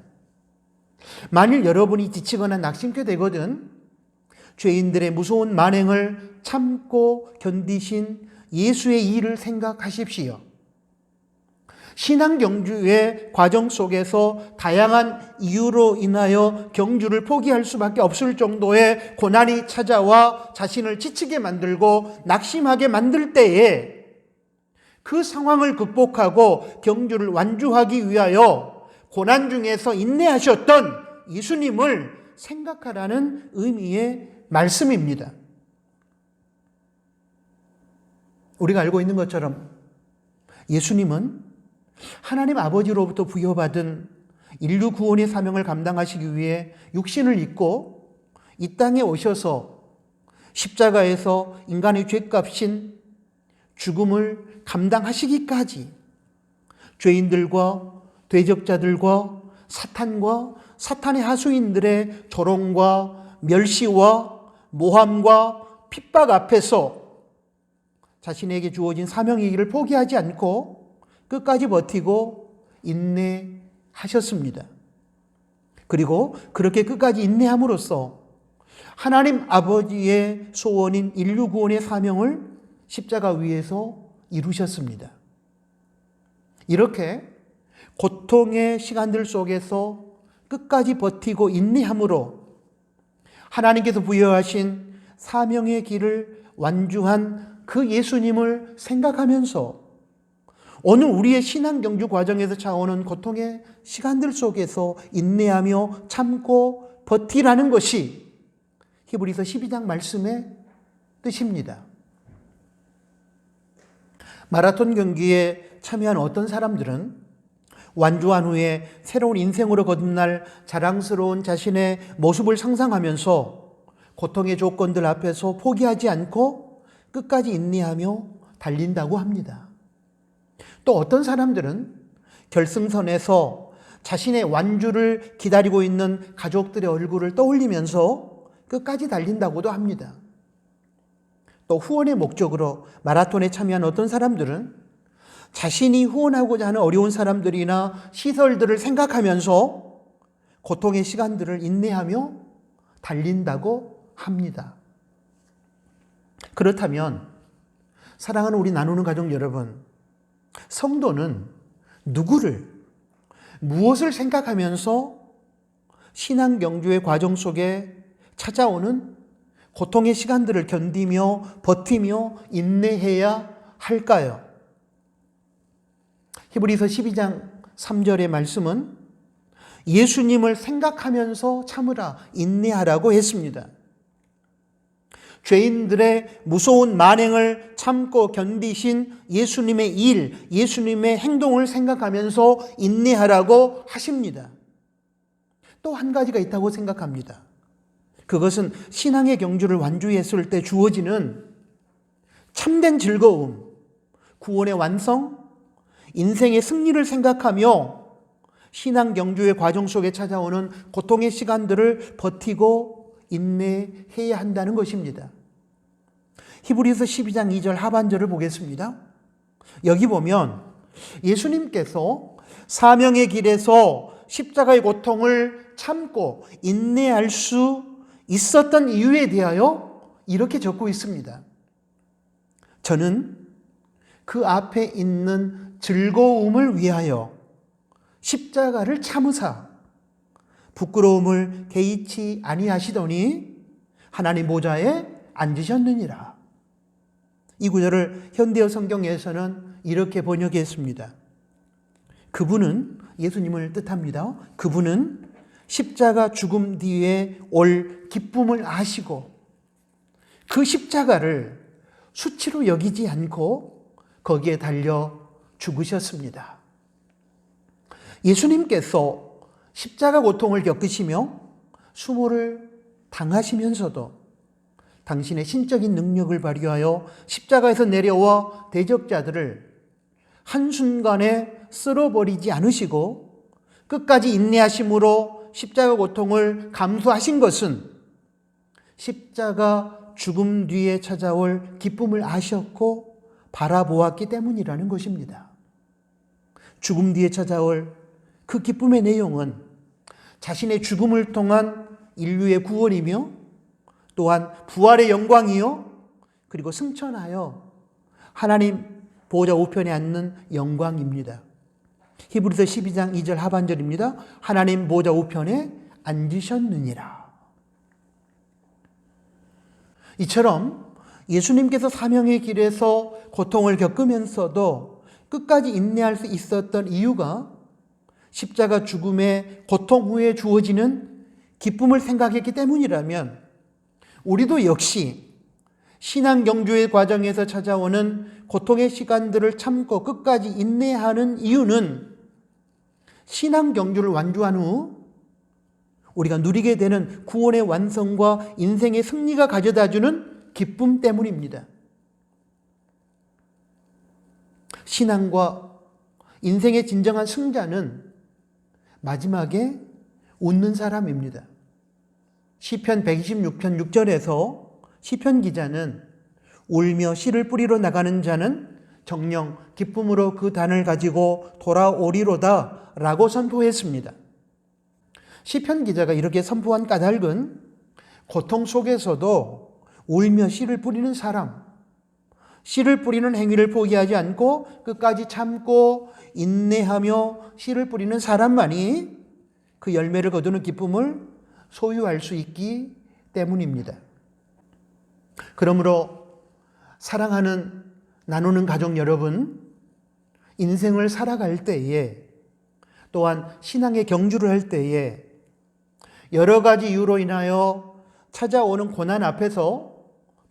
만일 여러분이 지치거나 낙심케 되거든 죄인들의 무서운 만행을 참고 견디신 예수의 일을 생각하십시오. 신앙 경주의 과정 속에서 다양한 이유로 인하여 경주를 포기할 수밖에 없을 정도의 고난이 찾아와 자신을 지치게 만들고 낙심하게 만들 때에 그 상황을 극복하고 경주를 완주하기 위하여 고난 중에서 인내하셨던 예수님을 생각하라는 의미의 말씀입니다. 우리가 알고 있는 것처럼 예수님은 하나님 아버지로부터 부여받은 인류 구원의 사명을 감당하시기 위해 육신을 입고 이 땅에 오셔서 십자가에서 인간의 죄값인 죽음을 감당하시기까지 죄인들과 대적자들과 사탄과 사탄의 하수인들의 조롱과 멸시와 모함과 핍박 앞에서 자신에게 주어진 사명의 길을 포기하지 않고 끝까지 버티고 인내하셨습니다. 그리고 그렇게 끝까지 인내함으로써 하나님 아버지의 소원인 인류 구원의 사명을 십자가 위에서 이루셨습니다. 이렇게 고통의 시간들 속에서 끝까지 버티고 인내함으로 하나님께서 부여하신 사명의 길을 완주한 그 예수님을 생각하면서 오늘 우리의 신앙 경주 과정에서 차오는 고통의 시간들 속에서 인내하며 참고 버티라는 것이 히브리서 12장 말씀의 뜻입니다. 마라톤 경기에 참여한 어떤 사람들은 완주한 후에 새로운 인생으로 거듭날 자랑스러운 자신의 모습을 상상하면서 고통의 조건들 앞에서 포기하지 않고 끝까지 인내하며 달린다고 합니다. 또 어떤 사람들은 결승선에서 자신의 완주를 기다리고 있는 가족들의 얼굴을 떠올리면서 끝까지 달린다고도 합니다. 또 후원의 목적으로 마라톤에 참여한 어떤 사람들은 자신이 후원하고자 하는 어려운 사람들이나 시설들을 생각하면서 고통의 시간들을 인내하며 달린다고 합니다. 그렇다면 사랑하는 우리 나누는 가족 여러분, 성도는 누구를, 무엇을 생각하면서 신앙 경주의 과정 속에 찾아오는 고통의 시간들을 견디며 버티며 인내해야 할까요? 히브리서 12장 3절의 말씀은 예수님을 생각하면서 참으라, 인내하라고 했습니다. 죄인들의 무서운 만행을 참고 견디신 예수님의 일, 예수님의 행동을 생각하면서 인내하라고 하십니다. 또 한 가지가 있다고 생각합니다. 그것은 신앙의 경주를 완주했을 때 주어지는 참된 즐거움, 구원의 완성, 인생의 승리를 생각하며 신앙 경주의 과정 속에 찾아오는 고통의 시간들을 버티고 인내해야 한다는 것입니다. 히브리서 12장 2절 하반절을 보겠습니다. 여기 보면 예수님께서 사명의 길에서 십자가의 고통을 참고 인내할 수 있었던 이유에 대하여 이렇게 적고 있습니다. 저는 그 앞에 있는 즐거움을 위하여 십자가를 참으사 부끄러움을 개의치 아니하시더니 하나님 보좌에 앉으셨느니라. 이 구절을 현대어 성경에서는 이렇게 번역했습니다. 그분은, 예수님을 뜻합니다. 그분은 십자가 죽음 뒤에 올 기쁨을 아시고 그 십자가를 수치로 여기지 않고 거기에 달려 죽으셨습니다. 예수님께서 십자가 고통을 겪으시며 수모를 당하시면서도 당신의 신적인 능력을 발휘하여 십자가에서 내려와 대적자들을 한순간에 쓸어버리지 않으시고 끝까지 인내하심으로 십자가 고통을 감수하신 것은 십자가 죽음 뒤에 찾아올 기쁨을 아셨고 바라보았기 때문이라는 것입니다. 죽음 뒤에 찾아올 그 기쁨의 내용은 자신의 죽음을 통한 인류의 구원이며 또한 부활의 영광이요 그리고 승천하여 하나님 보좌 우편에 앉는 영광입니다. 히브리서 12장 2절 하반절입니다. 하나님 보좌 우편에 앉으셨느니라. 이처럼 예수님께서 사명의 길에서 고통을 겪으면서도 끝까지 인내할 수 있었던 이유가 십자가 죽음의 고통 후에 주어지는 기쁨을 생각했기 때문이라면 우리도 역시 신앙 경주의 과정에서 찾아오는 고통의 시간들을 참고 끝까지 인내하는 이유는 신앙 경주를 완주한 후 우리가 누리게 되는 구원의 완성과 인생의 승리가 가져다주는 기쁨 때문입니다. 신앙과 인생의 진정한 승자는 마지막에 웃는 사람입니다. 시편 126편 6절에서 시편 기자는 울며 씨를 뿌리러 나가는 자는 정녕 기쁨으로 그 단을 가지고 돌아오리로다 라고 선포했습니다. 시편 기자가 이렇게 선포한 까닭은 고통 속에서도 울며 씨를 뿌리는 사람, 씨를 뿌리는 행위를 포기하지 않고 끝까지 참고 인내하며 씨를 뿌리는 사람만이 그 열매를 거두는 기쁨을 소유할 수 있기 때문입니다. 그러므로 사랑하는 나누는 가족 여러분, 인생을 살아갈 때에 또한 신앙의 경주를 할 때에 여러 가지 이유로 인하여 찾아오는 고난 앞에서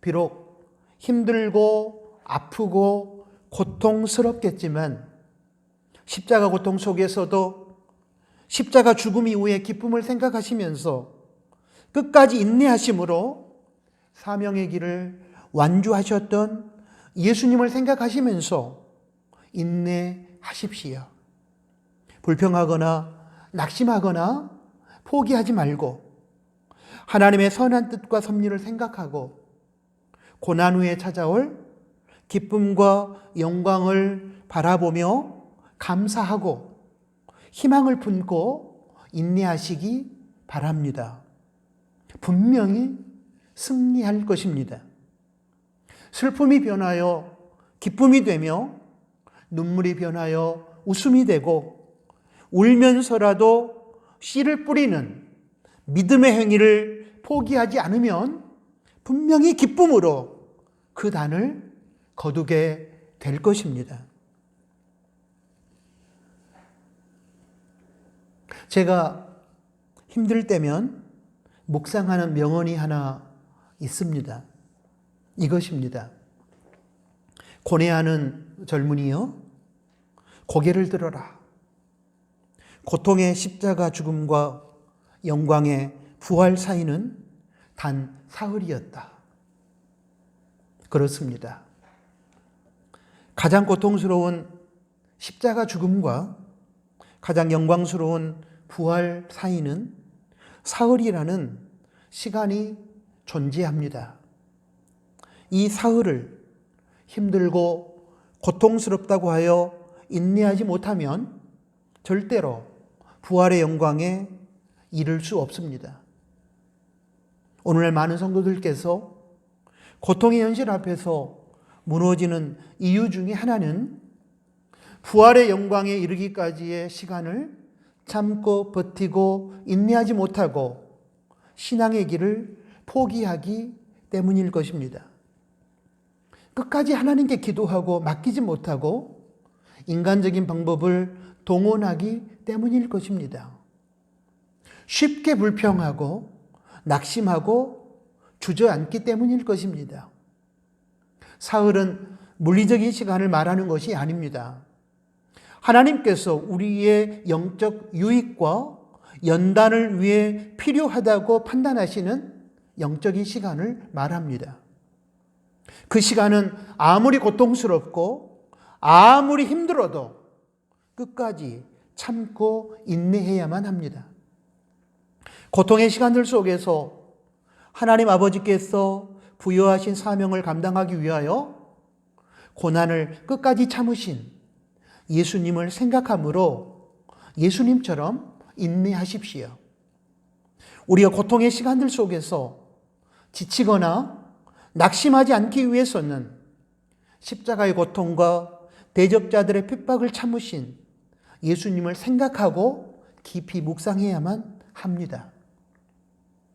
비록 힘들고 아프고 고통스럽겠지만 십자가 고통 속에서도 십자가 죽음 이후의 기쁨을 생각하시면서 끝까지 인내하심으로 사명의 길을 완주하셨던 예수님을 생각하시면서 인내하십시오. 불평하거나 낙심하거나 포기하지 말고 하나님의 선한 뜻과 섭리를 생각하고 고난 후에 찾아올 기쁨과 영광을 바라보며 감사하고 희망을 품고 인내하시기 바랍니다. 분명히 승리할 것입니다. 슬픔이 변하여 기쁨이 되며 눈물이 변하여 웃음이 되고 울면서라도 씨를 뿌리는 믿음의 행위를 포기하지 않으면 분명히 기쁨으로 그 단을 거두게 될 것입니다. 제가 힘들 때면 묵상하는 명언이 하나 있습니다. 이것입니다. 고뇌하는 젊은이여, 고개를 들어라. 고통의 십자가 죽음과 영광의 부활 사이는 단 사흘이었다. 그렇습니다. 가장 고통스러운 십자가 죽음과 가장 영광스러운 부활 사이는 사흘이라는 시간이 존재합니다. 이 사흘을 힘들고 고통스럽다고 하여 인내하지 못하면 절대로 부활의 영광에 이를 수 없습니다. 오늘날 많은 성도들께서 고통의 현실 앞에서 무너지는 이유 중에 하나는 부활의 영광에 이르기까지의 시간을 참고 버티고 인내하지 못하고 신앙의 길을 포기하기 때문일 것입니다. 끝까지 하나님께 기도하고 맡기지 못하고 인간적인 방법을 동원하기 때문일 것입니다. 쉽게 불평하고 낙심하고 주저앉기 때문일 것입니다. 사흘은 물리적인 시간을 말하는 것이 아닙니다. 하나님께서 우리의 영적 유익과 연단을 위해 필요하다고 판단하시는 영적인 시간을 말합니다. 그 시간은 아무리 고통스럽고 아무리 힘들어도 끝까지 참고 인내해야만 합니다. 고통의 시간들 속에서 하나님 아버지께서 부여하신 사명을 감당하기 위하여 고난을 끝까지 참으신 예수님을 생각하므로 예수님처럼 인내하십시오. 우리가 고통의 시간들 속에서 지치거나 낙심하지 않기 위해서는 십자가의 고통과 대적자들의 핍박을 참으신 예수님을 생각하고 깊이 묵상해야만 합니다.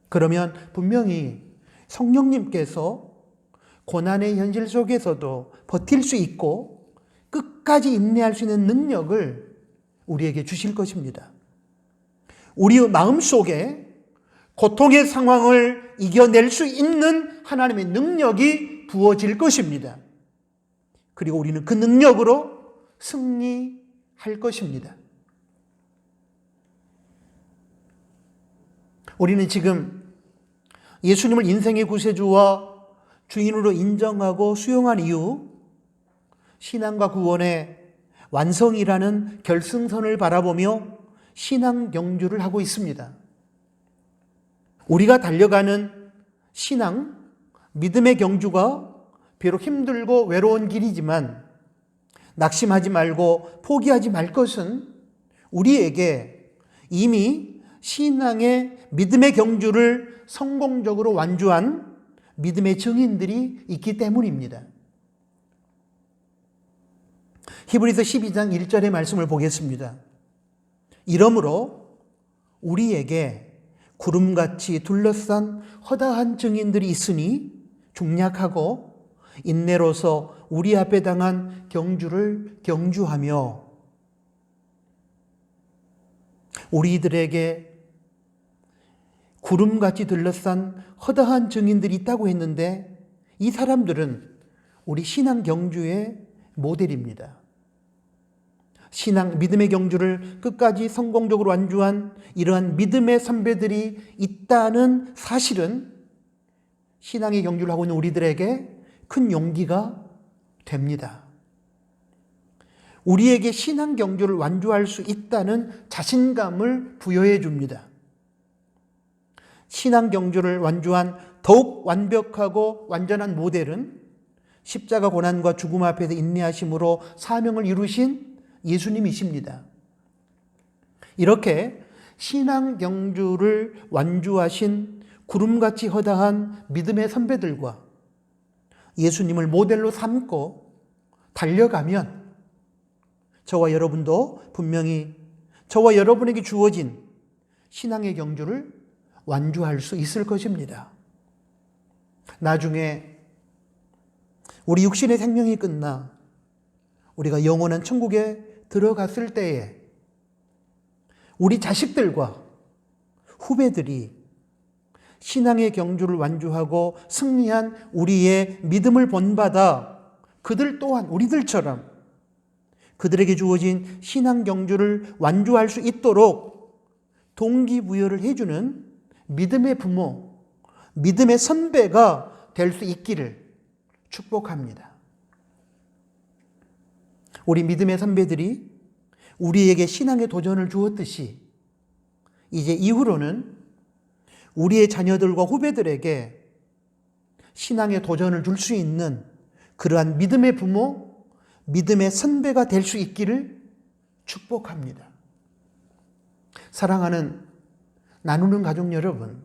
그러면 분명히 성령님께서 고난의 현실 속에서도 버틸 수 있고 끝까지 인내할 수 있는 능력을 우리에게 주실 것입니다. 우리 마음속에 고통의 상황을 이겨낼 수 있는 하나님의 능력이 부어질 것입니다. 그리고 우리는 그 능력으로 승리할 것입니다. 우리는 지금 예수님을 인생의 구세주와 주인으로 인정하고 수용한 이후 신앙과 구원의 완성이라는 결승선을 바라보며 신앙 경주를 하고 있습니다. 우리가 달려가는 신앙, 믿음의 경주가 비록 힘들고 외로운 길이지만 낙심하지 말고 포기하지 말 것은 우리에게 이미 신앙의 믿음의 경주를 성공적으로 완주한 믿음의 증인들이 있기 때문입니다. 히브리서 12장 1절의 말씀을 보겠습니다. 이러므로 우리에게 구름같이 둘러싼 허다한 증인들이 있으니 중약하고 인내로서 우리 앞에 당한 경주를 경주하며, 우리들에게 구름같이 둘러싼 허다한 증인들이 있다고 했는데 이 사람들은 우리 신앙 경주의 모델입니다. 신앙 믿음의 경주를 끝까지 성공적으로 완주한 이러한 믿음의 선배들이 있다는 사실은 신앙의 경주를 하고 있는 우리들에게 큰 용기가 됩니다. 우리에게 신앙 경주를 완주할 수 있다는 자신감을 부여해 줍니다. 신앙 경주를 완주한 더욱 완벽하고 완전한 모델은 십자가 고난과 죽음 앞에서 인내하심으로 사명을 이루신 예수님이십니다. 이렇게 신앙 경주를 완주하신 구름같이 허다한 믿음의 선배들과 예수님을 모델로 삼고 달려가면 저와 여러분도 분명히 저와 여러분에게 주어진 신앙의 경주를 완주할 수 있을 것입니다. 나중에 우리 육신의 생명이 끝나 우리가 영원한 천국에 들어갔을 때에 우리 자식들과 후배들이 신앙의 경주를 완주하고 승리한 우리의 믿음을 본받아 그들 또한 우리들처럼 그들에게 주어진 신앙 경주를 완주할 수 있도록 동기부여를 해주는 믿음의 부모, 믿음의 선배가 될 수 있기를 축복합니다. 우리 믿음의 선배들이 우리에게 신앙의 도전을 주었듯이 이제 이후로는 우리의 자녀들과 후배들에게 신앙의 도전을 줄 수 있는 그러한 믿음의 부모, 믿음의 선배가 될 수 있기를 축복합니다. 사랑하는 나누는 가족 여러분,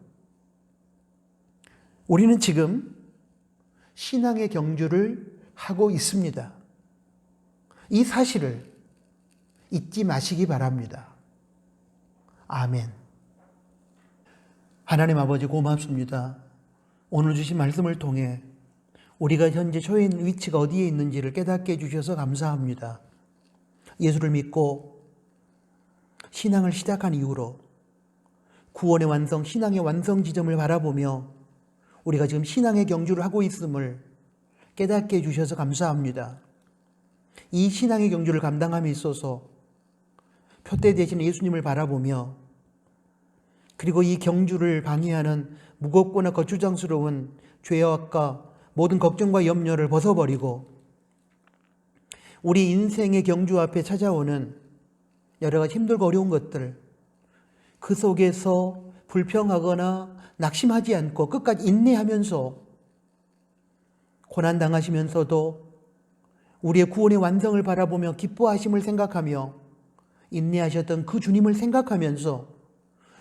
우리는 지금 신앙의 경주를 하고 있습니다. 이 사실을 잊지 마시기 바랍니다. 아멘. 하나님 아버지 고맙습니다. 오늘 주신 말씀을 통해 우리가 현재 처해 있는 위치가 어디에 있는지를 깨닫게 해주셔서 감사합니다. 예수를 믿고 신앙을 시작한 이후로 구원의 완성, 신앙의 완성 지점을 바라보며 우리가 지금 신앙의 경주를 하고 있음을 깨닫게 해주셔서 감사합니다. 이 신앙의 경주를 감당함에 있어서 표대 되신 예수님을 바라보며 그리고 이 경주를 방해하는 무겁거나 거추장스러운 죄악과 모든 걱정과 염려를 벗어버리고 우리 인생의 경주 앞에 찾아오는 여러 가지 힘들고 어려운 것들, 그 속에서 불평하거나 낙심하지 않고 끝까지 인내하면서 고난당하시면서도 우리의 구원의 완성을 바라보며 기뻐하심을 생각하며 인내하셨던 그 주님을 생각하면서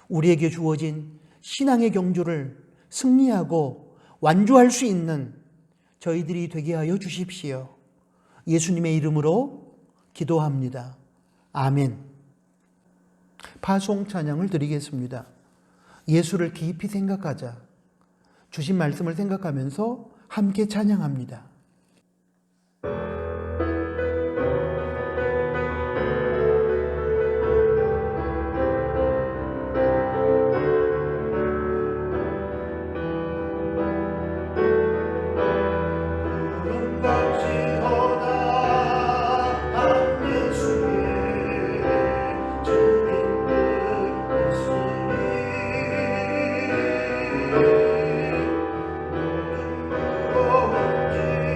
우리에게 주어진 신앙의 경주를 승리하고 완주할 수 있는 저희들이 되게 하여 주십시오. 예수님의 이름으로 기도합니다. 아멘. 파송 찬양을 드리겠습니다. 예수를 깊이 생각하자. 주신 말씀을 생각하면서 함께 찬양합니다. 모든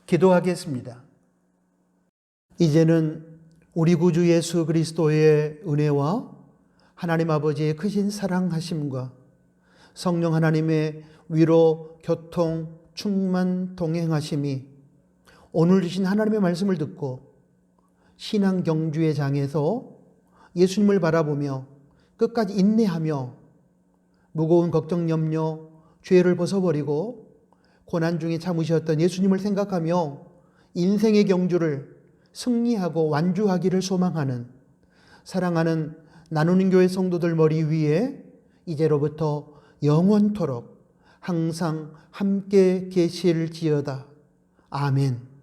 기도하겠습니다. 이제는 우리 구주 예수 그리스도의 은혜와 하나님 아버지의 크신 사랑하심과 성령 하나님의 위로, 교통, 충만, 동행하심이 오늘 주신 하나님의 말씀을 듣고 신앙 경주의 장에서 예수님을 바라보며 끝까지 인내하며 무거운 걱정, 염려, 죄를 벗어버리고 고난 중에 참으셨던 예수님을 생각하며 인생의 경주를 승리하고 완주하기를 소망하는 사랑하는 나누는 교회 성도들 머리 위에 이제로부터 영원토록 항상 함께 계실지어다. 아멘.